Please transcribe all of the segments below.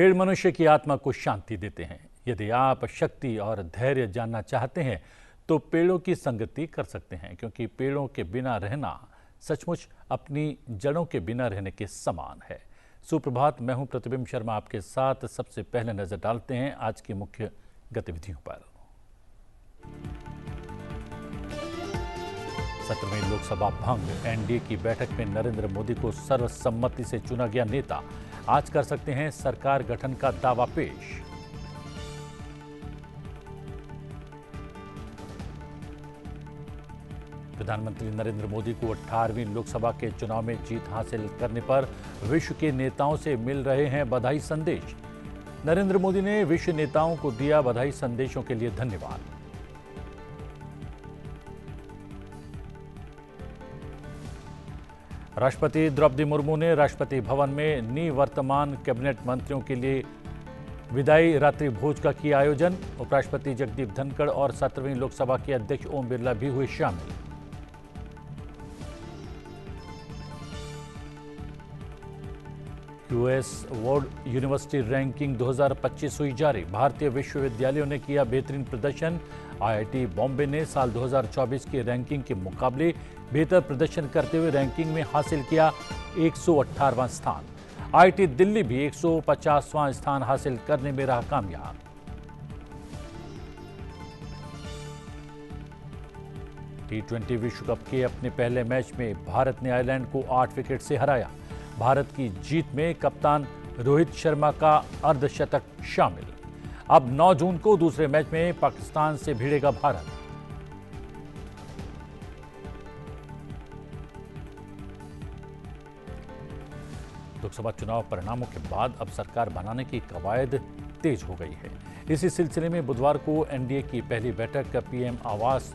पेड़ मनुष्य की आत्मा को शांति देते हैं। यदि आप शक्ति और धैर्य जानना चाहते हैं तो पेड़ों की संगति कर सकते हैं, क्योंकि पेड़ों के बिना रहना सचमुच अपनी जड़ों के बिना रहने के समान है। सुप्रभात, मैं हूं प्रतिबिंब शर्मा। आपके साथ सबसे पहले नजर डालते हैं आज की मुख्य गतिविधियों पर। 17वीं लोकसभा भंग, एनडीए की बैठक में नरेंद्र मोदी को सर्वसम्मति से चुना गया नेता। आज कर सकते हैं सरकार गठन का दावा पेश। प्रधानमंत्री नरेंद्र मोदी को 18वीं लोकसभा के चुनाव में जीत हासिल करने पर विश्व के नेताओं से मिल रहे हैं बधाई संदेश। नरेंद्र मोदी ने विश्व नेताओं को दिया बधाई संदेशों के लिए धन्यवाद। राष्ट्रपति द्रौपदी मुर्मू ने राष्ट्रपति भवन में निवर्तमान कैबिनेट मंत्रियों के लिए विदाई रात्रि भोज का किया आयोजन। उपराष्ट्रपति जगदीप धनखड़ और 17वीं लोकसभा के अध्यक्ष ओम बिरला भी हुए शामिल। यूएस वर्ल्ड यूनिवर्सिटी रैंकिंग 2025 हुई जारी। भारतीय विश्वविद्यालयों ने किया बेहतरीन प्रदर्शन। आईआईटी बॉम्बे ने साल 2024 की रैंकिंग के मुकाबले बेहतर प्रदर्शन करते हुए रैंकिंग में हासिल किया 118वां स्थान। आईआईटी दिल्ली भी 150वां स्थान हासिल करने में रहा कामयाब। T20 विश्व कप के अपने पहले मैच में भारत ने आयरलैंड को 8 विकेट से हराया। भारत की जीत में कप्तान रोहित शर्मा का अर्धशतक शामिल। अब 9 जून को दूसरे मैच में पाकिस्तान से भिड़ेगा भारत। लोकसभा चुनाव परिणामों के बाद अब सरकार बनाने की कवायद तेज हो गई है। इसी सिलसिले में बुधवार को एनडीए की पहली बैठक पीएम आवास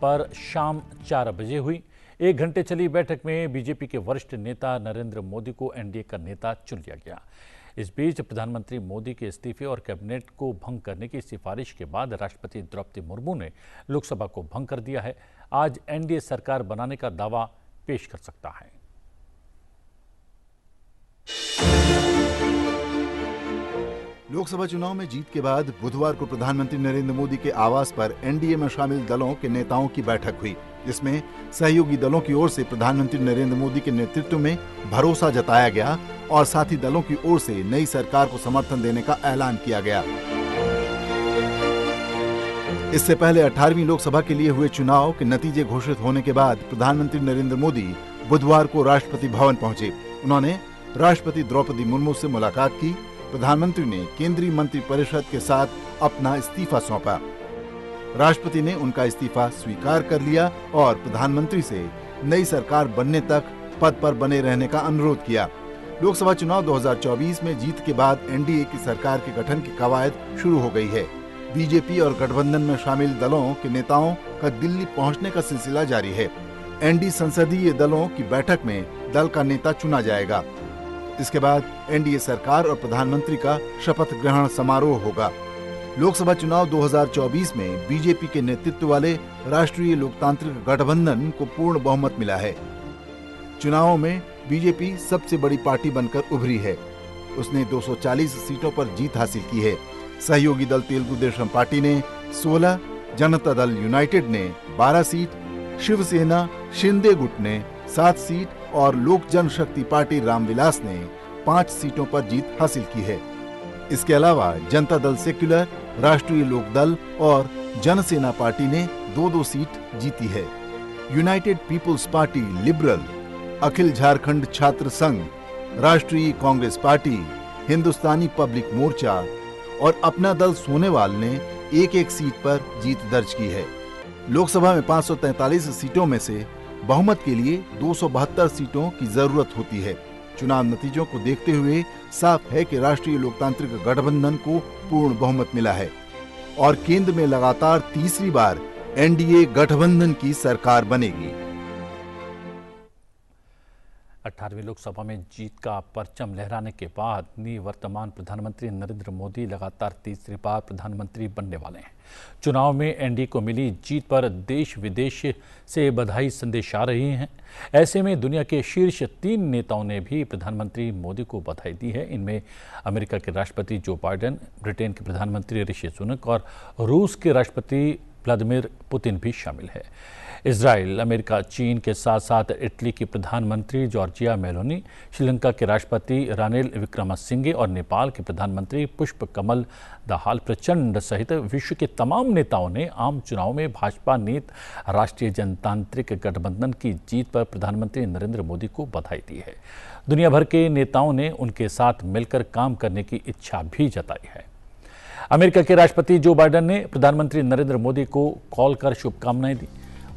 पर शाम 4 बजे हुई। 1 घंटे चली बैठक में बीजेपी के वरिष्ठ नेता नरेंद्र मोदी को एनडीए का नेता चुन लिया गया। इस बीच प्रधानमंत्री मोदी के इस्तीफे और कैबिनेट को भंग करने की सिफारिश के बाद राष्ट्रपति द्रौपदी मुर्मू ने लोकसभा को भंग कर दिया है। आज एनडीए सरकार बनाने का दावा पेश कर सकता है। लोकसभा चुनाव में जीत के बाद बुधवार को प्रधानमंत्री नरेंद्र मोदी के आवास पर एनडीए में शामिल दलों के नेताओं की बैठक हुई, जिसमें सहयोगी दलों की ओर से प्रधानमंत्री नरेंद्र मोदी के नेतृत्व में भरोसा जताया गया और साथ ही दलों की ओर से नई सरकार को समर्थन देने का ऐलान किया गया। इससे पहले 18वीं लोकसभा के लिए हुए चुनाव के नतीजे घोषित होने के बाद प्रधानमंत्री नरेंद्र मोदी बुधवार को राष्ट्रपति भवन पहुंचे। उन्होंने राष्ट्रपति द्रौपदी मुर्मू से मुलाकात की। प्रधानमंत्री ने केंद्रीय मंत्रिपरिषद के साथ अपना इस्तीफा सौंपा। राष्ट्रपति ने उनका इस्तीफा स्वीकार कर लिया और प्रधानमंत्री से नई सरकार बनने तक पद पर बने रहने का अनुरोध किया। लोकसभा चुनाव 2024 में जीत के बाद एनडीए की सरकार के गठन की कवायद शुरू हो गई है। बीजेपी और गठबंधन में शामिल दलों के नेताओं का दिल्ली पहुंचने का सिलसिला जारी है। एनडीए संसदीय दलों की बैठक में दल का नेता चुना जाएगा। इसके बाद एनडीए सरकार और प्रधानमंत्री का शपथ ग्रहण समारोह होगा। लोकसभा चुनाव 2024 में बीजेपी के नेतृत्व वाले राष्ट्रीय लोकतांत्रिक गठबंधन को पूर्ण बहुमत मिला है। चुनावों में बीजेपी सबसे बड़ी पार्टी बनकर उभरी है। उसने 240 सीटों पर जीत हासिल की है। सहयोगी दल तेलुगु देशम पार्टी ने 16, जनता दल यूनाइटेड ने 12 सीट, शिवसेना शिंदे गुट ने 7 सीट और लोक जनशक्ति पार्टी रामविलास ने 5 सीटों पर जीत हासिल की है। इसके अलावा जनता दल सेक्युलर, राष्ट्रीय लोक दल और जनसेना पार्टी ने 2-2 सीट जीती है। यूनाइटेड पीपुल्स पार्टी लिबरल, अखिल झारखंड छात्र संघ, राष्ट्रीय कांग्रेस पार्टी, हिंदुस्तानी पब्लिक मोर्चा और अपना दल सोनेवाल ने 1-1 सीट पर जीत दर्ज की है। लोकसभा में 543 सीटों में से बहुमत के लिए 272 सीटों की जरूरत होती है। चुनाव नतीजों को देखते हुए साफ है कि राष्ट्रीय लोकतांत्रिक गठबंधन को पूर्ण बहुमत मिला है और केंद्र में लगातार तीसरी बार एनडीए गठबंधन की सरकार बनेगी। 18वीं लोकसभा में जीत का परचम लहराने के बाद निवर्तमान प्रधानमंत्री नरेंद्र मोदी लगातार तीसरी बार प्रधानमंत्री बनने वाले हैं। चुनाव में एनडीए को मिली जीत पर देश विदेश से बधाई संदेश आ रहे हैं। ऐसे में दुनिया के शीर्ष 3 नेताओं ने भी प्रधानमंत्री मोदी को बधाई दी है। इनमें अमेरिका के राष्ट्रपति जो बाइडेन, ब्रिटेन के प्रधानमंत्री ऋषि सुनक और रूस के राष्ट्रपति व्लादिमीर पुतिन भी शामिल है। इजराइल, अमेरिका, चीन के साथ साथ इटली की प्रधानमंत्री जॉर्जिया मेलोनी, श्रीलंका के राष्ट्रपति रानिल विक्रमसिंघे और नेपाल के प्रधानमंत्री पुष्पकमल दाहाल प्रचंड सहित विश्व के तमाम नेताओं ने आम चुनाव में भाजपा नेत राष्ट्रीय जनतांत्रिक गठबंधन की जीत पर प्रधानमंत्री नरेंद्र मोदी को बधाई दी है। दुनिया भर के नेताओं ने उनके साथ मिलकर काम करने की इच्छा भी जताई है। अमेरिका के राष्ट्रपति जो बाइडेन ने प्रधानमंत्री नरेंद्र मोदी को कॉल कर शुभकामनाएं दी।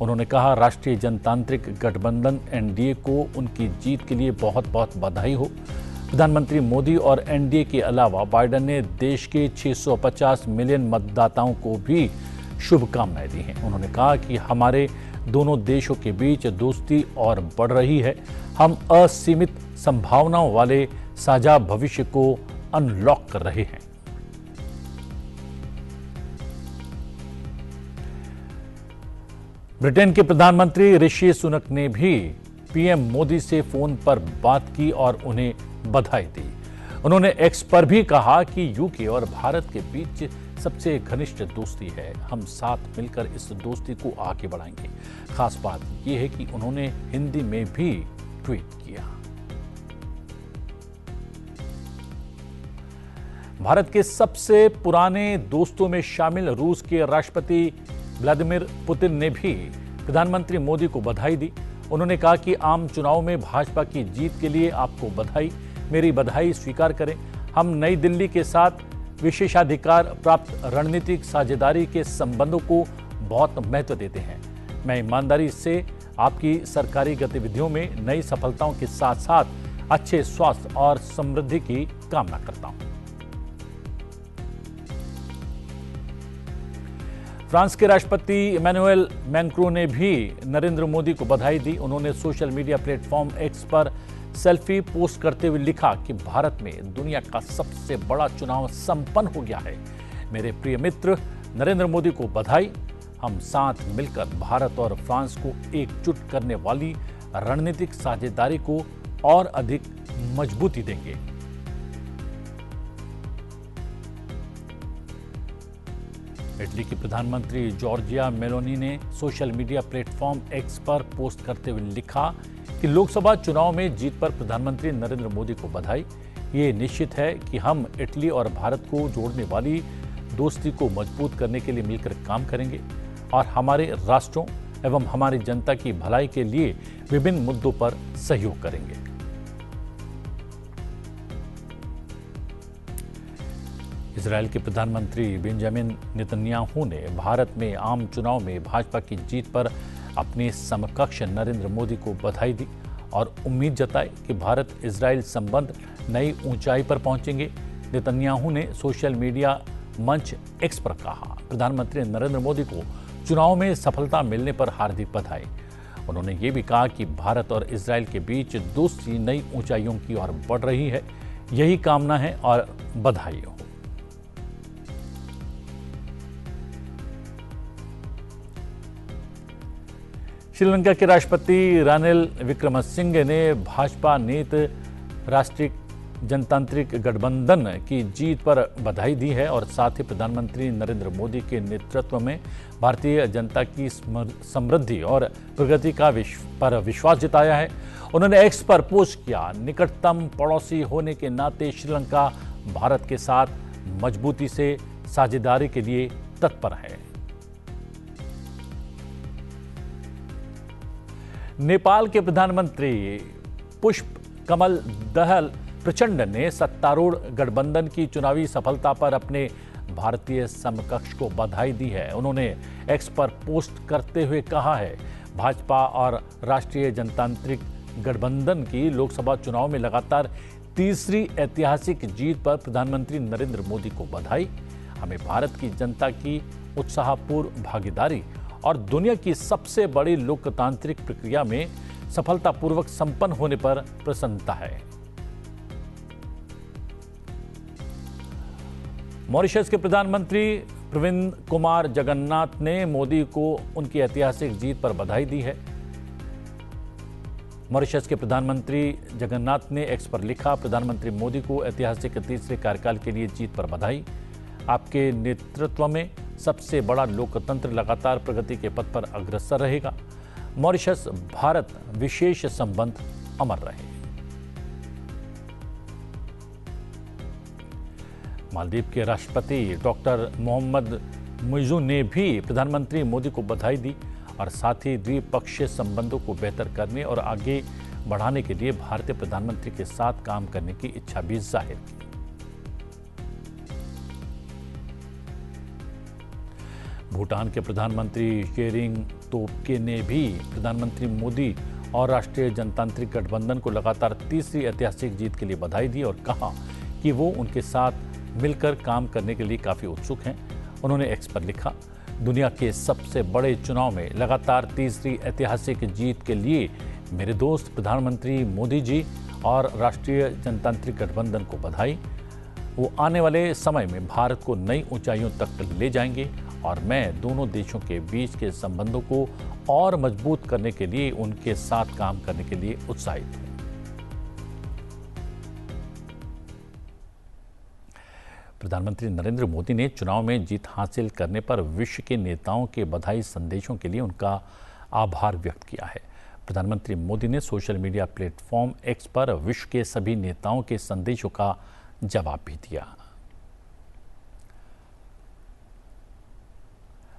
उन्होंने कहा, राष्ट्रीय जनतांत्रिक गठबंधन एनडीए को उनकी जीत के लिए बहुत बहुत बधाई हो। प्रधानमंत्री मोदी और एनडीए के अलावा बाइडेन ने देश के 650 मिलियन मतदाताओं को भी शुभकामनाएं दी हैं। उन्होंने कहा कि हमारे दोनों देशों के बीच दोस्ती और बढ़ रही है। हम असीमित संभावनाओं वाले साझा भविष्य को अनलॉक कर रहे हैं। ब्रिटेन के प्रधानमंत्री ऋषि सुनक ने भी पीएम मोदी से फोन पर बात की और उन्हें बधाई दी। उन्होंने एक्स पर भी कहा कि यूके और भारत के बीच सबसे घनिष्ठ दोस्ती है। हम साथ मिलकर इस दोस्ती को आगे बढ़ाएंगे। खास बात यह है कि उन्होंने हिंदी में भी ट्वीट किया। भारत के सबसे पुराने दोस्तों में शामिल रूस के राष्ट्रपति व्लादिमीर पुतिन ने भी प्रधानमंत्री मोदी को बधाई दी। उन्होंने कहा कि आम चुनाव में भाजपा की जीत के लिए आपको बधाई। मेरी बधाई स्वीकार करें। हम नई दिल्ली के साथ विशेषाधिकार प्राप्त रणनीतिक साझेदारी के संबंधों को बहुत महत्व देते हैं। मैं ईमानदारी से आपकी सरकारी गतिविधियों में नई सफलताओं के साथ साथ अच्छे स्वास्थ्य और समृद्धि की कामना करता हूं। फ्रांस के राष्ट्रपति इमैनुएल मैक्रों ने भी नरेंद्र मोदी को बधाई दी। उन्होंने सोशल मीडिया प्लेटफॉर्म एक्स पर सेल्फी पोस्ट करते हुए लिखा कि भारत में दुनिया का सबसे बड़ा चुनाव संपन्न हो गया है। मेरे प्रिय मित्र नरेंद्र मोदी को बधाई। हम साथ मिलकर भारत और फ्रांस को एकजुट करने वाली रणनीतिक साझेदारी को और अधिक मजबूती देंगे। इटली की प्रधानमंत्री जॉर्जिया मेलोनी ने सोशल मीडिया प्लेटफॉर्म एक्स पर पोस्ट करते हुए लिखा कि लोकसभा चुनाव में जीत पर प्रधानमंत्री नरेंद्र मोदी को बधाई। ये निश्चित है कि हम इटली और भारत को जोड़ने वाली दोस्ती को मजबूत करने के लिए मिलकर काम करेंगे और हमारे राष्ट्रों एवं हमारी जनता की भलाई के लिए विभिन्न मुद्दों पर सहयोग करेंगे। इजराइल के प्रधानमंत्री बेंजामिन नेतन्याहू ने भारत में आम चुनाव में भाजपा की जीत पर अपने समकक्ष नरेंद्र मोदी को बधाई दी और उम्मीद जताई कि भारत इजराइल संबंध नई ऊंचाई पर पहुंचेंगे। नेतन्याहू ने सोशल मीडिया मंच एक्स पर कहा, प्रधानमंत्री नरेंद्र मोदी को चुनाव में सफलता मिलने पर हार्दिक बधाई। उन्होंने ये भी कहा कि भारत और इजराइल के बीच दोस्ती नई ऊंचाइयों की ओर बढ़ रही है। यही कामना है और बधाई हो। श्रीलंका के राष्ट्रपति रानिल विक्रमसिंघे ने भाजपा नेत राष्ट्रीय जनतांत्रिक गठबंधन की जीत पर बधाई दी है और साथ ही प्रधानमंत्री नरेंद्र मोदी के नेतृत्व में भारतीय जनता की समृद्धि और प्रगति का पर विश्वास जताया है। उन्होंने एक्स पर पोस्ट किया, निकटतम पड़ोसी होने के नाते श्रीलंका भारत के साथ मजबूती से साझेदारी के लिए तत्पर है। नेपाल के प्रधानमंत्री पुष्पकमल दाहाल प्रचंड ने सत्तारूढ़ गठबंधन की चुनावी सफलता पर अपने भारतीय समकक्ष को बधाई दी है। उन्होंने एक्स पर पोस्ट करते हुए कहा है, भाजपा और राष्ट्रीय जनतांत्रिक गठबंधन की लोकसभा चुनाव में लगातार तीसरी ऐतिहासिक जीत पर प्रधानमंत्री नरेंद्र मोदी को बधाई। हमें भारत की जनता की उत्साहपूर्ण भागीदारी और दुनिया की सबसे बड़ी लोकतांत्रिक प्रक्रिया में सफलतापूर्वक संपन्न होने पर प्रसन्नता है। मॉरिशस के प्रधानमंत्री प्रविंद कुमार जगन्नाथ ने मोदी को उनकी ऐतिहासिक जीत पर बधाई दी है। मॉरिशस के प्रधानमंत्री जगन्नाथ ने एक्स पर लिखा, प्रधानमंत्री मोदी को ऐतिहासिक तीसरे कार्यकाल के लिए जीत पर बधाई। आपके नेतृत्व में सबसे बड़ा लोकतंत्र लगातार प्रगति के पथ पर अग्रसर रहेगा। मॉरिशस भारत विशेष संबंध अमर रहे। मालदीव के राष्ट्रपति डॉक्टर मोहम्मद मुइज़ू ने भी प्रधानमंत्री मोदी को बधाई दी और साथ ही द्विपक्षीय संबंधों को बेहतर करने और आगे बढ़ाने के लिए भारतीय प्रधानमंत्री के साथ काम करने की इच्छा भी जाहिर की। भूटान के प्रधानमंत्री शेरिंग तोब्गे ने भी प्रधानमंत्री मोदी और राष्ट्रीय जनतांत्रिक गठबंधन को लगातार तीसरी ऐतिहासिक जीत के लिए बधाई दी और कहा कि वो उनके साथ मिलकर काम करने के लिए काफी उत्सुक हैं। उन्होंने एक्स पर लिखा, दुनिया के सबसे बड़े चुनाव में लगातार तीसरी ऐतिहासिक जीत के लिए मेरे दोस्त प्रधानमंत्री मोदी जी और राष्ट्रीय जनतांत्रिक गठबंधन को बधाई। वो आने वाले समय में भारत को नई ऊंचाइयों तक ले जाएंगे और मैं दोनों देशों के बीच के संबंधों को और मजबूत करने के लिए उनके साथ काम करने के लिए उत्साहित हूं। प्रधानमंत्री नरेंद्र मोदी ने चुनाव में जीत हासिल करने पर विश्व के नेताओं के बधाई संदेशों के लिए उनका आभार व्यक्त किया है। प्रधानमंत्री मोदी ने सोशल मीडिया प्लेटफॉर्म एक्स पर विश्व के सभी नेताओं के संदेशों का जवाब भी दिया।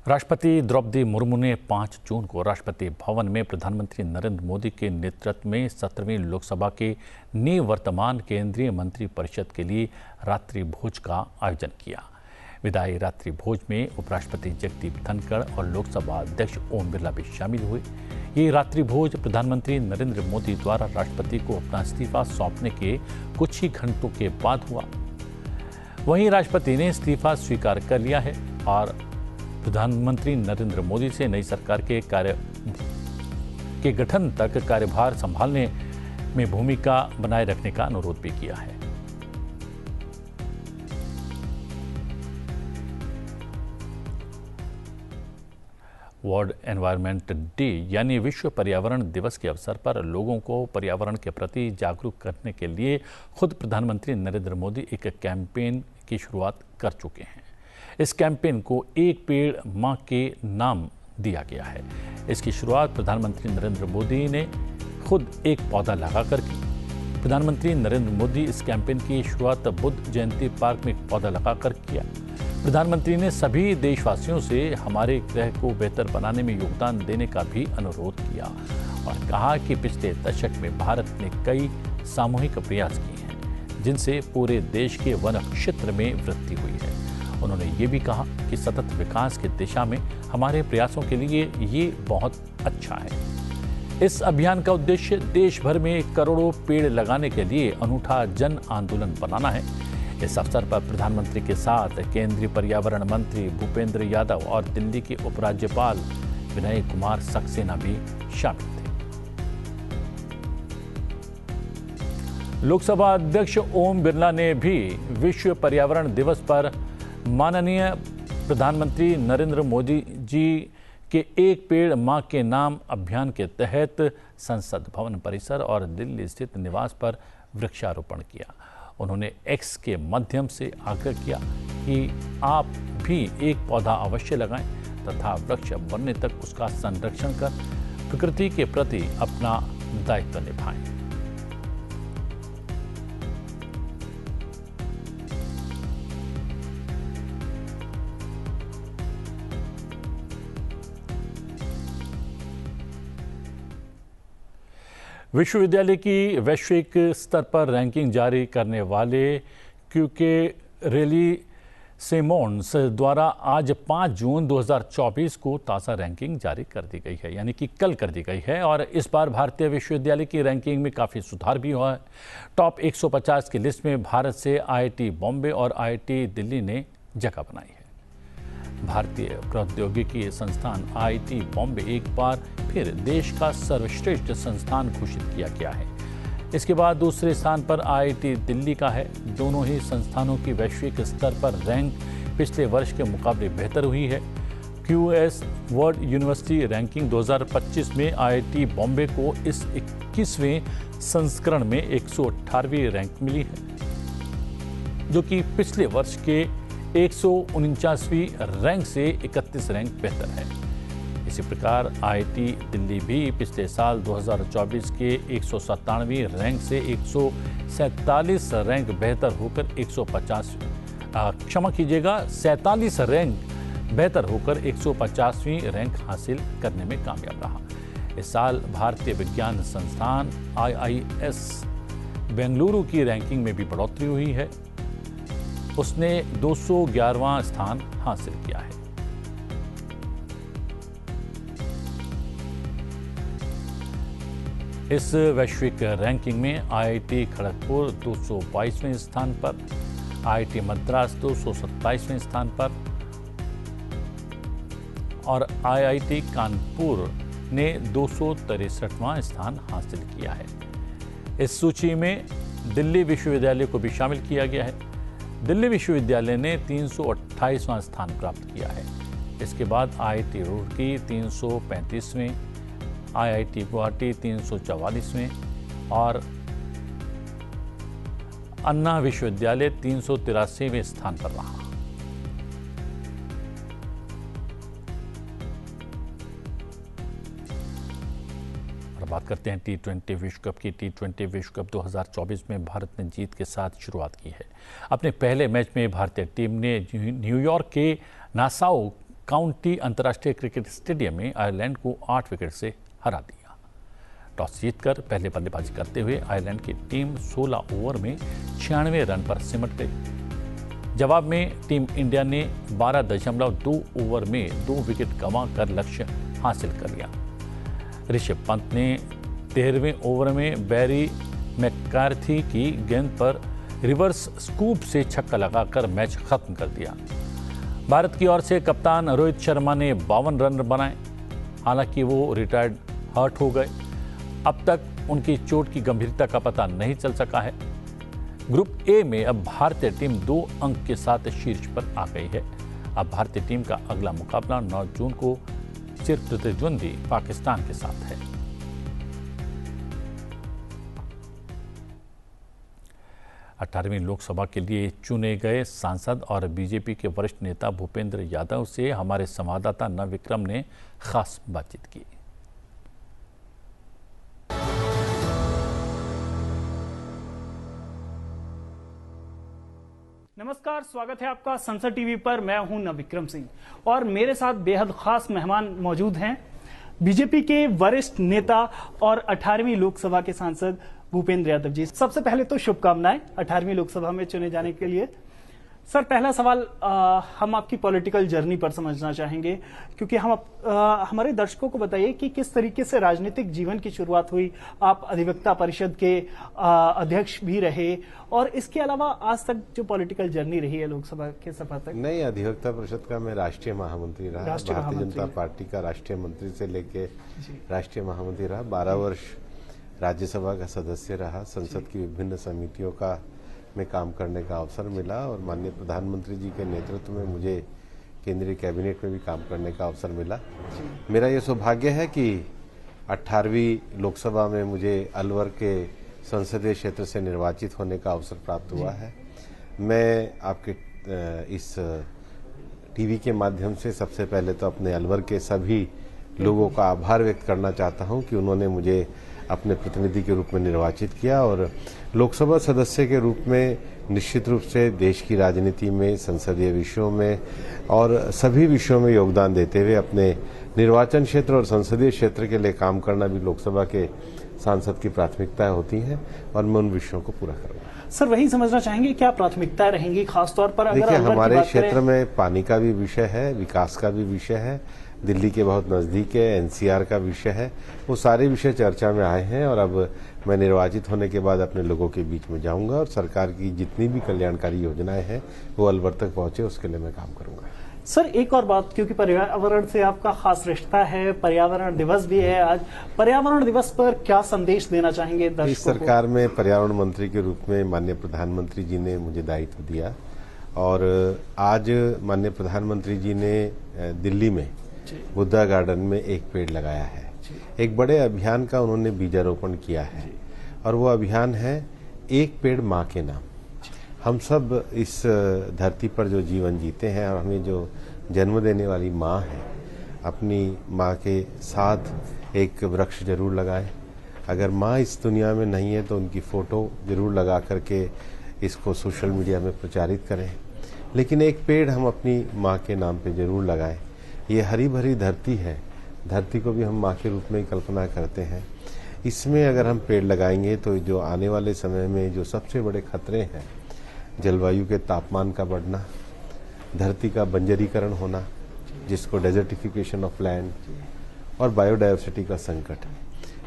राष्ट्रपति द्रौपदी मुर्मू ने 5 जून को राष्ट्रपति भवन में प्रधानमंत्री नरेंद्र मोदी के नेतृत्व में 17वीं लोकसभा के निवर्तमान केंद्रीय मंत्री परिषद के लिए रात्रि भोज का आयोजन किया। विदाई रात्रि भोज में उपराष्ट्रपति जगदीप धनखड़ और लोकसभा अध्यक्ष ओम बिरला भी शामिल हुए। ये रात्रि भोज प्रधानमंत्री नरेंद्र मोदी द्वारा राष्ट्रपति को अपना इस्तीफा सौंपने के कुछ ही घंटों के बाद हुआ। वहीं राष्ट्रपति ने इस्तीफा स्वीकार कर लिया है और प्रधानमंत्री नरेंद्र मोदी से नई सरकार के गठन तक कार्यभार संभालने में भूमिका बनाए रखने का अनुरोध भी किया है। वर्ल्ड एनवायरनमेंट डे यानी विश्व पर्यावरण दिवस के अवसर पर लोगों को पर्यावरण के प्रति जागरूक करने के लिए खुद प्रधानमंत्री नरेंद्र मोदी एक कैंपेन की शुरुआत कर चुके हैं। इस कैंपेन को एक पेड़ मां के नाम दिया गया है। इसकी शुरुआत प्रधानमंत्री नरेंद्र मोदी ने खुद एक पौधा लगाकर की। प्रधानमंत्री नरेंद्र मोदी इस कैंपेन की शुरुआत बुद्ध जयंती पार्क में एक पौधा लगाकर किया। प्रधानमंत्री ने सभी देशवासियों से हमारे ग्रह को बेहतर बनाने में योगदान देने का भी अनुरोध किया और कहा कि पिछले दशक में भारत ने कई सामूहिक प्रयास किए हैं जिनसे पूरे देश के वन क्षेत्र में वृद्धि हुई है। उन्होंने ये भी कहा कि सतत विकास की दिशा में हमारे प्रयासों के लिए ये बहुत अच्छा है। इस अभियान का उद्देश्य देश भर में करोड़ों पेड़ लगाने के लिए अनूठा जन आंदोलन बनाना है। इस अवसर पर प्रधानमंत्री के साथ केंद्रीय पर्यावरण मंत्री भूपेंद्र यादव और दिल्ली के उपराज्यपाल विनय कुमार सक्सेना भी शामिल थे। लोकसभा अध्यक्ष ओम बिरला ने भी विश्व पर्यावरण दिवस पर माननीय प्रधानमंत्री नरेंद्र मोदी जी के एक पेड़ मां के नाम अभियान के तहत संसद भवन परिसर और दिल्ली स्थित निवास पर वृक्षारोपण किया। उन्होंने एक्स के माध्यम से आग्रह किया कि आप भी एक पौधा अवश्य लगाएं तथा वृक्ष बनने तक उसका संरक्षण कर प्रकृति के प्रति अपना दायित्व निभाएं। विश्वविद्यालय की वैश्विक स्तर पर रैंकिंग जारी करने वाले क्यूके रेली सेमोन्स द्वारा आज 5 जून 2024 को ताज़ा रैंकिंग जारी कर दी गई है, यानी कि कल कर दी गई है। और इस बार भारतीय विश्वविद्यालय की रैंकिंग में काफ़ी सुधार भी हुआ है। टॉप 150 की लिस्ट में भारत से IIT बॉम्बे और IIT दिल्ली ने जगह बनाई है। भारतीय प्रौद्योगिकी संस्थान IIT बॉम्बे एक बार फिर देश का सर्वश्रेष्ठ संस्थान घोषित किया गया है। इसके बाद दूसरे स्थान पर IIT दिल्ली का है। दोनों ही संस्थानों की वैश्विक स्तर पर रैंक पिछले वर्ष के मुकाबले बेहतर हुई है। QS वर्ल्ड यूनिवर्सिटी रैंकिंग 2025 में IIT बॉम्बे को इस 21वें संस्करण में 118वीं रैंक मिली है, जो कि पिछले वर्ष के 149वीं रैंक से 31 रैंक बेहतर है। इसी प्रकार IIT दिल्ली भी पिछले साल 2024 के 197वीं रैंक से 147 रैंक बेहतर होकर 47 रैंक बेहतर होकर 150वीं रैंक हासिल करने में कामयाब रहा। इस साल भारतीय विज्ञान संस्थान IIS बेंगलुरु की रैंकिंग में भी बढ़ोतरी हुई है। उसने 211वां स्थान हासिल किया है। इस वैश्विक रैंकिंग में IIT खड़गपुर 222वें स्थान पर, IIT मद्रास 227वें स्थान पर और IIT कानपुर ने 263वां स्थान हासिल किया है। इस सूची में दिल्ली विश्वविद्यालय को भी शामिल किया गया है। दिल्ली विश्वविद्यालय ने 328वां स्थान प्राप्त किया है। इसके बाद IIT रुड़की 335वें, IIT गुवाहाटी 344वें और अन्ना विश्वविद्यालय 383वें स्थान पर रहा। बात करते हैं T20 विश्व कप की। T20 विश्व कप 2024 में भारत ने जीत के साथ शुरुआत की है। अपने पहले मैच में भारतीय टीम ने न्यूयॉर्क के नासाउ काउंटी अंतर्राष्ट्रीय क्रिकेट स्टेडियम में आयरलैंड को 8 विकेट से हरा दिया। टॉस जीतकर पहले बल्लेबाजी करते हुए आयरलैंड की टीम 16 ओवर में 96 रन पर सिमट गई। जवाब में टीम इंडिया ने 12.2 ओवर में 2 विकेट गंवाकर लक्ष्य हासिल कर लिया। ऋषभ पंत ने 13वें ओवर में बैरी मैककार्थी की गेंद पर रिवर्स स्कूप से छक्का लगाकर मैच खत्म कर दिया। भारत की ओर से कप्तान रोहित शर्मा ने 52 रन बनाए। हालांकि वो रिटायर्ड हर्ट हो गए। अब तक उनकी चोट की गंभीरता का पता नहीं चल सका है। ग्रुप ए में अब भारतीय टीम 2 अंक के साथ शीर्ष पर आ गई है। अब भारतीय टीम का अगला मुकाबला 9 जून को चिर प्रतिद्वंदी पाकिस्तान के साथ है। अठारहवीं लोकसभा के लिए चुने गए सांसद और बीजेपी के वरिष्ठ नेता भूपेंद्र यादव से हमारे संवाददाता नवविक्रम ने खास बातचीत की। नमस्कार, स्वागत है आपका संसद टीवी पर। मैं हूं नवविक्रम सिंह और मेरे साथ बेहद खास मेहमान मौजूद हैं। बीजेपी के वरिष्ठ नेता और 18वीं लोकसभा के सांसद भूपेंद्र यादव जी। सबसे पहले तो शुभकामनाएं 18वीं लोकसभा में चुने जाने के लिए। सर, पहला सवाल हम आपकी पॉलिटिकल जर्नी पर समझना चाहेंगे, क्योंकि हमारे दर्शकों को बताइए कि किस तरीके से राजनीतिक जीवन की शुरुआत हुई। आप अधिवक्ता परिषद के अध्यक्ष भी रहे और इसके अलावा आज तक जो पॉलिटिकल जर्नी रही है लोकसभा के सभा तक। नहीं, अधिवक्ता परिषद का मैं राष्ट्रीय महामंत्री रहा। भारतीय जनता पार्टी का राष्ट्रीय मंत्री से लेके राष्ट्रीय महामंत्री रहा। 12 वर्ष राज्यसभा का सदस्य रहा। संसद की विभिन्न समितियों का में काम करने का अवसर मिला और माननीय प्रधानमंत्री जी के नेतृत्व में मुझे केंद्रीय कैबिनेट में भी काम करने का अवसर मिला। मेरा ये सौभाग्य है कि 18वीं लोकसभा में मुझे अलवर के संसदीय क्षेत्र से निर्वाचित होने का अवसर प्राप्त हुआ है। मैं आपके इस टीवी के माध्यम से सबसे पहले तो अपने अलवर के सभी लोगों का आभार व्यक्त करना चाहता हूं कि उन्होंने मुझे अपने प्रतिनिधि के रूप में निर्वाचित किया और लोकसभा सदस्य के रूप में निश्चित रूप से देश की राजनीति में, संसदीय विषयों में और सभी विषयों में योगदान देते हुए अपने निर्वाचन क्षेत्र और संसदीय क्षेत्र के लिए काम करना भी लोकसभा के सांसद की प्राथमिकताएं होती हैं और मैं उन विषयों को पूरा करूंगा। सर, वही समझना चाहेंगे क्या प्राथमिकताएं रहेंगी खासतौर पर? देखिए, हमारे क्षेत्र में पानी का भी विषय है, विकास का भी विषय है, दिल्ली के बहुत नजदीक है, एनसीआर का विषय है। वो सारे विषय चर्चा में आए हैं और अब मैं निर्वाचित होने के बाद अपने लोगों के बीच में जाऊंगा और सरकार की जितनी भी कल्याणकारी योजनाएं हैं वो अलवर तक पहुंचे, उसके लिए मैं काम करूंगा। सर एक और बात, क्योंकि पर्यावरण से आपका खास रिश्ता है, पर्यावरण दिवस भी है आज, पर्यावरण दिवस पर क्या संदेश देना चाहेंगे दर्शकों को? इस सरकार में पर्यावरण मंत्री के रूप में माननीय प्रधानमंत्री जी ने मुझे दायित्व दिया और आज माननीय प्रधानमंत्री जी ने दिल्ली में बुद्धा गार्डन में एक पेड़ लगाया है। एक बड़े अभियान का उन्होंने बीजारोपण किया है और वो अभियान है एक पेड़ माँ के नाम। हम सब इस धरती पर जो जीवन जीते हैं और हमें जो जन्म देने वाली माँ है, अपनी माँ के साथ एक वृक्ष जरूर लगाएं। अगर माँ इस दुनिया में नहीं है तो उनकी फ़ोटो ज़रूर लगा करके इसको सोशल मीडिया में प्रचारित करें, लेकिन एक पेड़ हम अपनी माँ के नाम पे ज़रूर लगाएं। ये हरी भरी धरती है, धरती को भी हम माँ के रूप में ही कल्पना करते हैं। इसमें अगर हम पेड़ लगाएंगे तो जो आने वाले समय में जो सबसे बड़े खतरे हैं, जलवायु के तापमान का बढ़ना, धरती का बंजरीकरण होना जिसको डेजर्टिफिकेशन ऑफ लैंड, और बायोडायवर्सिटी का संकट,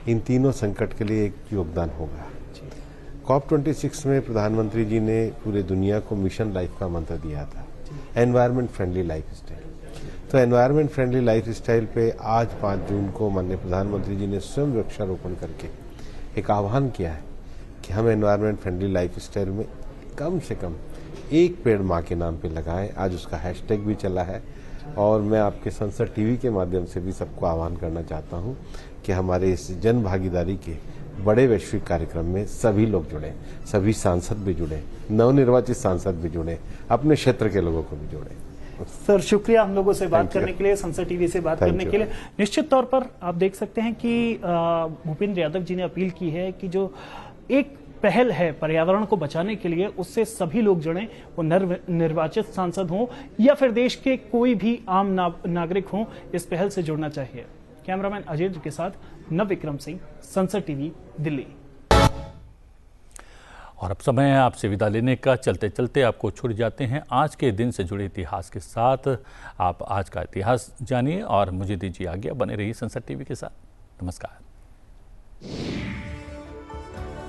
इन तीनों संकट के लिए एक योगदान होगा। COP26 में प्रधानमंत्री जी ने पूरे दुनिया को मिशन लाइफ का मंत्र दिया था, एनवायरमेंट फ्रेंडली लाइफ स्टाइल। तो एनवायरनमेंट फ्रेंडली लाइफ स्टाइल पे आज 5 जून को माननीय प्रधानमंत्री जी ने स्वयं वृक्षारोपण करके एक आह्वान किया है कि हम एनवायरनमेंट फ्रेंडली लाइफ स्टाइल में कम से कम एक पेड़ माँ के नाम पे लगाएं। आज उसका हैशटैग भी चला है और मैं आपके संसद टीवी के माध्यम से भी सबको आह्वान करना चाहता हूँ कि हमारे इस जन भागीदारी के बड़े वैश्विक कार्यक्रम में सभी लोग जुड़े, सभी सांसद भी जुड़े, नवनिर्वाचित सांसद भी जुड़े, अपने क्षेत्र के लोगों को भी जोड़े। सर शुक्रिया हम लोगों से बात करने के लिए, संसद टीवी से बात करने के लिए। निश्चित तौर पर आप देख सकते हैं कि भूपेंद्र यादव जी ने अपील की है कि जो एक पहल है पर्यावरण को बचाने के लिए, उससे सभी लोग जुड़ें, वो निर्वाचित सांसद हों या फिर देश के कोई भी आम नागरिक हों, इस पहल से जुड़ना चाहिए। कैमरामैन अजय के साथ नवविक्रम सिंह, संसद टीवी, दिल्ली। और अब समय है आपसे विदा लेने का। चलते चलते आपको छुड़ जाते हैं आज के दिन से जुड़े इतिहास के साथ। आप आज का इतिहास जानिए और मुझे दीजिए आज्ञा। बने रहिए संसद टीवी के साथ। नमस्कार।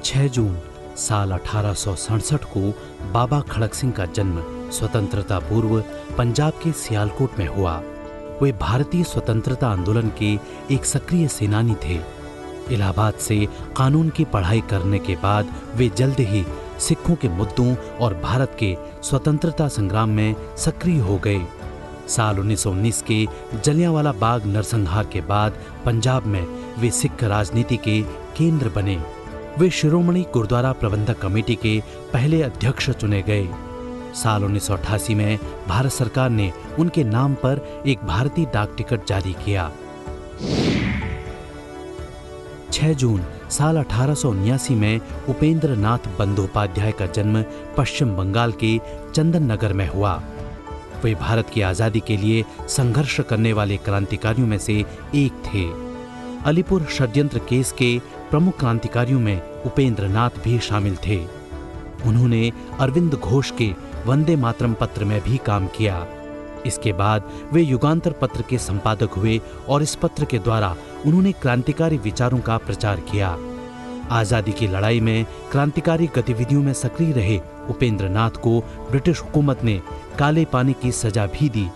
6 जून साल 1867 को बाबा खड़क सिंह का जन्म स्वतंत्रता पूर्व पंजाब के सियालकोट में हुआ। वे भारतीय स्वतंत्रता आंदोलन के एक सक्रिय सेनानी थे। इलाहाबाद से कानून की पढ़ाई करने के बाद वे जल्द ही सिखों के मुद्दों और भारत के स्वतंत्रता संग्राम में सक्रिय हो गए। साल 1919 के जलियांवाला बाग नरसंहार के बाद पंजाब में वे सिख राजनीति के केंद्र बने। वे शिरोमणि गुरुद्वारा प्रबंधक कमेटी के पहले अध्यक्ष चुने गए। साल 1988 में भारत सरकार ने उनके नाम पर एक भारतीय डाक टिकट जारी किया। 6 जून साल 1879 में उपेंद्र नाथ बंदोपाध्याय का जन्म पश्चिम बंगाल के चंदन नगर में हुआ। वे भारत की आजादी के लिए संघर्ष करने वाले क्रांतिकारियों में से एक थे। अलीपुर षड्यंत्र केस के प्रमुख क्रांतिकारियों में उपेंद्र नाथ भी शामिल थे। उन्होंने अरविंद घोष के वंदे मातरम पत्र में भी काम किया। इसके बाद वे युगांतर पत्र के संपादक हुए और इस पत्र के द्वारा उन्होंने क्रांतिकारी विचारों का प्रचार किया। आजादी की लड़ाई में क्रांतिकारी गतिविधियों में सक्रिय रहे उपेंद्र नाथ को ब्रिटिश हुकूमत ने काले पानी की सजा भी दी।